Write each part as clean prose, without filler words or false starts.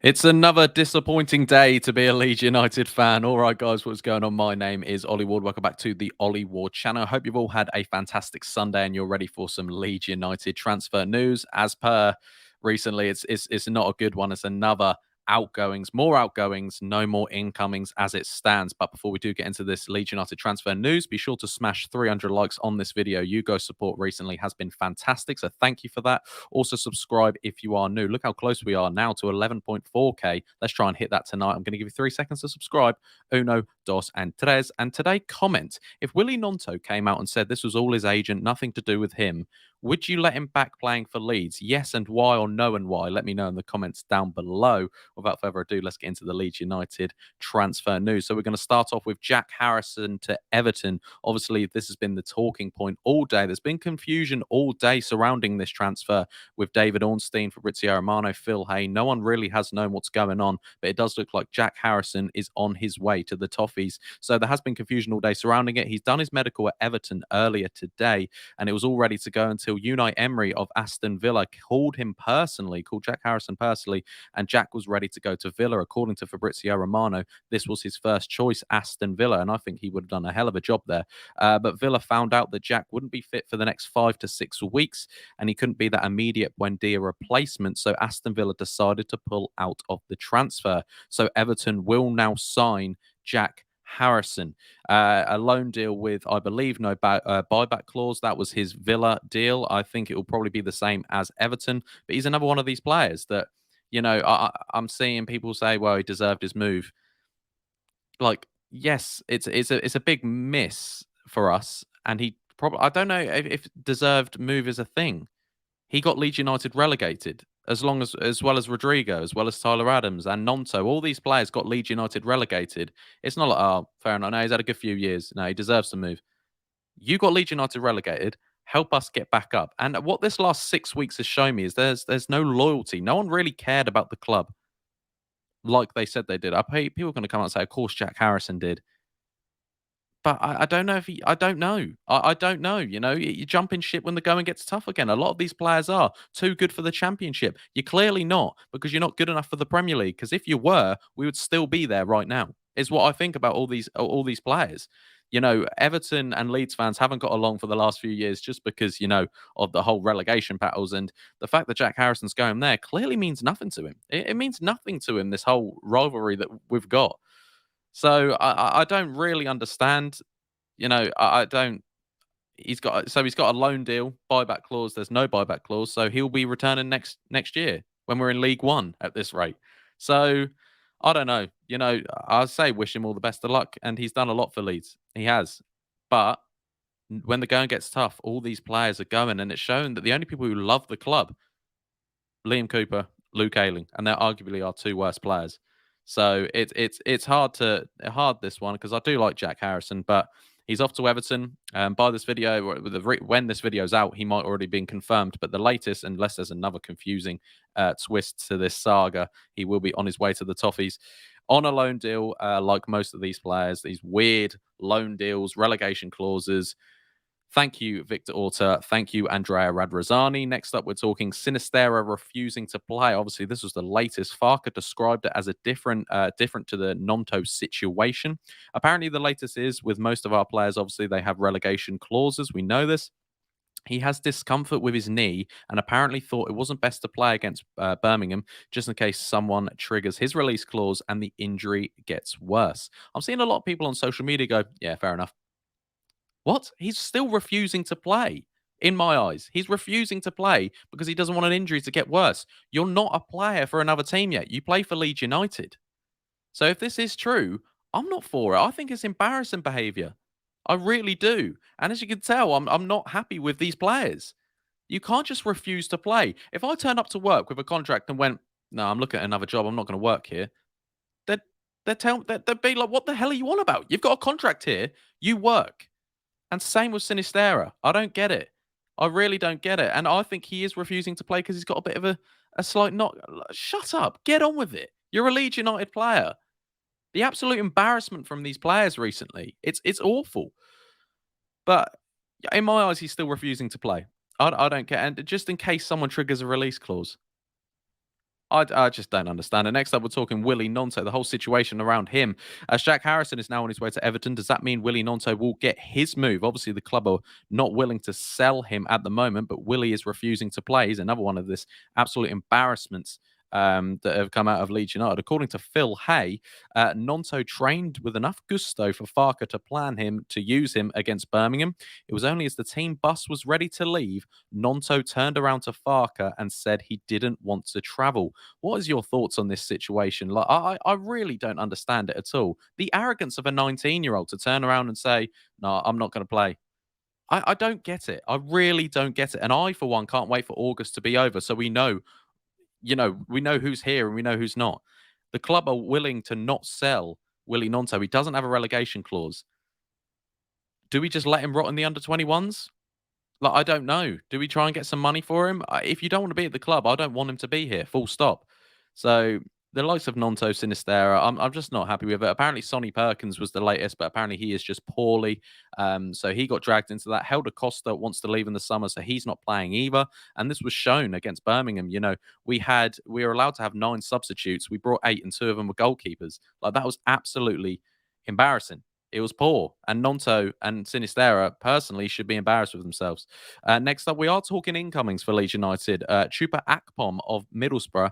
It's another disappointing day to be a Leeds United fan. All right, guys, what's going on? My name is Ollie Ward. Welcome back to the Ollie Ward channel. I hope you've all had a fantastic Sunday and you're ready for some Leeds United transfer news. As per recently, it's not a good one. It's another more outgoings, no more incomings as it stands. But before we do get into this Leeds United transfer news, be sure to smash 300 likes on this video. You guys' support recently has been fantastic, so thank you for that. Also, subscribe if you are new. Look how close we are now to 11.4k. Let's try and hit that tonight. I'm going to give you 3 seconds to subscribe. Uno, dos, and tres. And today, comment. If Willy Gnonto came out and said this was all his agent, nothing to do with him, would you let him back playing for Leeds? Yes and why, or no and why? Let me know in the comments down below. Without further ado, let's get into the Leeds United transfer news. So we're going to start off with Jack Harrison to Everton. Obviously, this has been the talking point all day. There's been confusion all day surrounding this transfer with David Ornstein, Fabrizio Romano, Phil Hay. No one really has known what's going on, but it does look like Jack Harrison is on his way to the Toffees. So there has been confusion all day surrounding it. He's done his medical at Everton earlier today, and it was all ready to go until Unai Emery of Aston Villa called Jack Harrison personally, and Jack was ready to go to Villa. According to Fabrizio Romano, this was his first choice, Aston Villa, and I think he would have done a hell of a job there. But Villa found out that Jack wouldn't be fit for the next 5 to 6 weeks, and he couldn't be that immediate Buendia replacement, so Aston Villa decided to pull out of the transfer. So Everton will now sign Jack Harrison. A loan deal with, I believe, no buyback clause. That was his Villa deal. I think it will probably be the same as Everton, but he's another one of these players that, I'm seeing people say, well, he deserved his move. Like, yes, it's a big miss for us, and he probably, I don't know if deserved move is a thing. He got Leeds United relegated, as well as Rodrigo, as well as Tyler Adams and Gnonto. All these players got Leeds United relegated. It's not like, oh, fair enough. No, he's had a good few years. No, he deserves to move. You got Leeds United relegated. Help us get back up. And what this last 6 weeks has shown me is there's no loyalty. No one really cared about the club like they said they did. People are going to come out and say, of course, Jack Harrison did. But I don't know if he. I don't know. I don't know. You jump in ship when the going gets tough again. A lot of these players are too good for the Championship. You're clearly not, because you're not good enough for the Premier League. Because if you were, we would still be there right now. Is what I think about all these players. Everton and Leeds fans haven't got along for the last few years just because of the whole relegation battles, and the fact that Jack Harrison's going there clearly means nothing to him. It means nothing to him. This whole rivalry that we've got. So I don't really understand. I don't. He's got a loan deal, buyback clause. There's no buyback clause, so he'll be returning next year when we're in League One at this rate. So I don't know. I say wish him all the best of luck, and he's done a lot for Leeds. He has, but when the going gets tough, all these players are going, and it's shown that the only people who love the club, Liam Cooper, Luke Ayling, and they're arguably our two worst players. So it's hard this one, because I do like Jack Harrison, but he's off to Everton. By this video, when this video's out, he might already been confirmed. But the latest, unless there's another confusing twist to this saga, he will be on his way to the Toffees on a loan deal, like most of these players. These weird loan deals, relegation clauses. Thank you, Victor Orta. Thank you, Andrea Radrazani. Next up, we're talking Sinisterra refusing to play. Obviously, this was the latest. Farke described it as a different to the Gnonto situation. Apparently, the latest is with most of our players, obviously, they have relegation clauses. We know this. He has discomfort with his knee and apparently thought it wasn't best to play against Birmingham just in case someone triggers his release clause and the injury gets worse. I'm seeing a lot of people on social media go, yeah, fair enough. What? He's still refusing to play. In my eyes, he's refusing to play because he doesn't want an injury to get worse. You're not a player for another team yet. You play for Leeds United. So if this is true, I'm not for it. I think it's embarrassing behaviour. I really do. And as you can tell, I'm not happy with these players. You can't just refuse to play. If I turned up to work with a contract and went, no, I'm looking at another job, I'm not going to work here, they'd, they'd be like, what the hell are you on about? You've got a contract here. You work. And same with Sinisterra. I don't get it. I really don't get it. And I think he is refusing to play because he's got a bit of a slight knock. Shut up. Get on with it. You're a Leeds United player. The absolute embarrassment from these players recently. It's awful. But in my eyes, he's still refusing to play. I don't care. And just in case someone triggers a release clause, I just don't understand it. Next up, we're talking Willy Gnonto, the whole situation around him. As Jack Harrison is now on his way to Everton, does that mean Willy Gnonto will get his move? Obviously, the club are not willing to sell him at the moment, but Willy is refusing to play. He's another one of this absolute embarrassments that have come out of Leeds United. According to Phil Hay, Gnonto trained with enough gusto for Farke to plan him to use him against Birmingham. It was only as the team bus was ready to leave, Gnonto turned around to Farke and said he didn't want to travel. What is your thoughts on this situation? Like, I really don't understand it at all. The arrogance of a 19-year-old to turn around and say, "No, I'm not going to play." I don't get it. I really don't get it. And I, for one, can't wait for August to be over so we know, we know who's here and we know who's not. The club are willing to not sell Willy Gnonto. He doesn't have a relegation clause. Do we just let him rot in the under 21s? Like, I don't know. Do we try and get some money for him? If you don't want to be at the club, I don't want him to be here. Full stop. So the likes of Gnonto, Sinisterra, I'm just not happy with it. Apparently, Sonny Perkins was the latest, but apparently he is just poorly. So he got dragged into that. Helder Costa wants to leave in the summer, so he's not playing either. And this was shown against Birmingham. We were allowed to have 9 substitutes. We brought 8, and 2 of them were goalkeepers. Like, that was absolutely embarrassing. It was poor. And Gnonto and Sinisterra personally should be embarrassed with themselves. Next up, we are talking incomings for Leeds United. Chupa Akpom of Middlesbrough.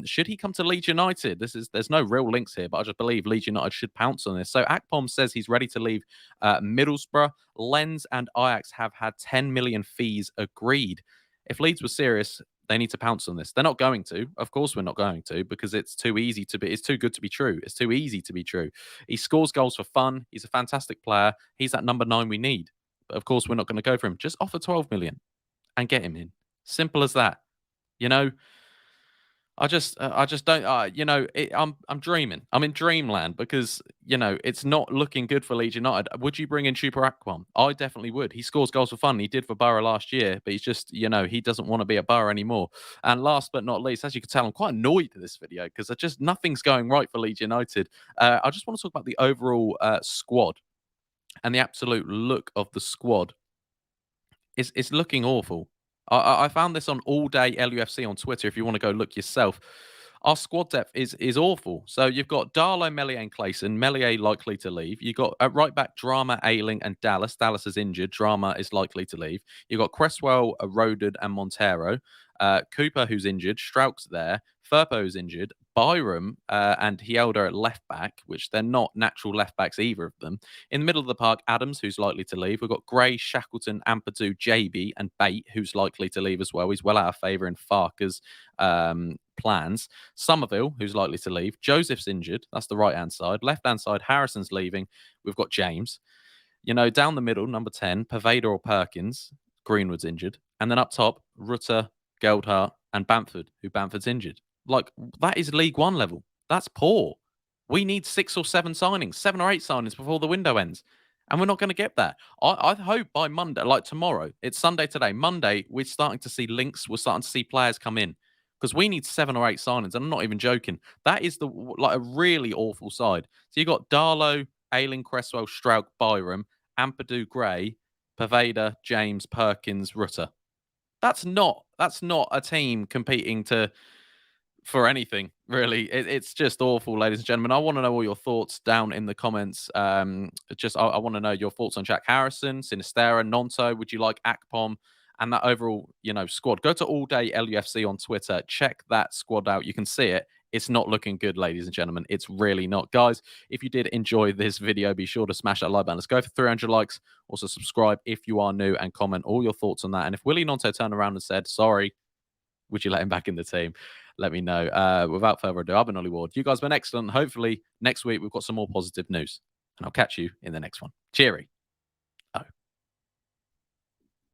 Should he come to Leeds United? There's no real links here, but I just believe Leeds United should pounce on this. So Akpom says he's ready to leave Middlesbrough. Lens and Ajax have had 10 million fees agreed. If Leeds were serious, they need to pounce on this. They're not going to. Of course, we're not going to, because it's too easy to be. It's too good to be true. It's too easy to be true. He scores goals for fun. He's a fantastic player. He's that number 9 we need. But of course, we're not going to go for him. Just offer 12 million and get him in. Simple as that. You know, I just don't. I'm dreaming. I'm in dreamland because it's not looking good for Leeds United. Would you bring in Chupa Akpom? I definitely would. He scores goals for fun. He did for Borough last year, but he's just he doesn't want to be at Borough anymore. And last but not least, as you can tell, I'm quite annoyed with this video because nothing's going right for Leeds United. I just want to talk about the overall squad and the absolute look of the squad. It's looking awful. I found this on All Day LUFC on Twitter. If you want to go look yourself, our squad depth is awful. So you've got Darlow, Meslier, and Clayson. Meslier likely to leave. You've got at right back Drama, Ayling, and Dallas. Dallas is injured. Drama is likely to leave. You've got Cresswell, Roded, and Montero. Cooper, who's injured. Strauch's there. Firpo's injured. Byram and Hielder at left back, which they're not natural left backs, either of them. In the middle of the park, Adams, who's likely to leave. We've got Gray, Shackleton, Ampadu, JB, and Bate, who's likely to leave as well. He's well out of favour in Farke's plans. Somerville, who's likely to leave. Joseph's injured. That's the right-hand side. Left-hand side, Harrison's leaving. We've got James. Down the middle, number 10, Pervader or Perkins. Greenwood's injured. And then up top, Rutter, Geldhart, and Bamford, who Bamford's injured. Like, that is League One level. That's poor. We need 6 or 7 signings, 7 or 8 signings before the window ends. And we're not going to get that. I hope by Monday, like tomorrow, it's Sunday today. Monday, we're starting to see links. We're starting to see players come in because we need 7 or 8 signings. And I'm not even joking. That is a really awful side. So you got Darlow, Ayling, Cresswell, Strauch, Byram, Ampadu, Gray, Pervader, James, Perkins, Rutter. That's not a team competing for anything, really. It's just awful, ladies and gentlemen. I want to know all your thoughts down in the comments. I want to know your thoughts on Jack Harrison, Sinisterra, Gnonto. Would you like Akpom and that overall, squad? Go to All Day LUFC on Twitter. Check that squad out. You can see it. It's not looking good, ladies and gentlemen. It's really not. Guys, if you did enjoy this video, be sure to smash that like button. Let's go for 300 likes. Also, subscribe if you are new and comment all your thoughts on that. And if Willy Gnonto turned around and said, sorry, would you let him back in the team? Let me know. Without further ado, I've been Ollie Ward. You guys have been excellent. Hopefully, next week we've got some more positive news. And I'll catch you in the next one. Cheery.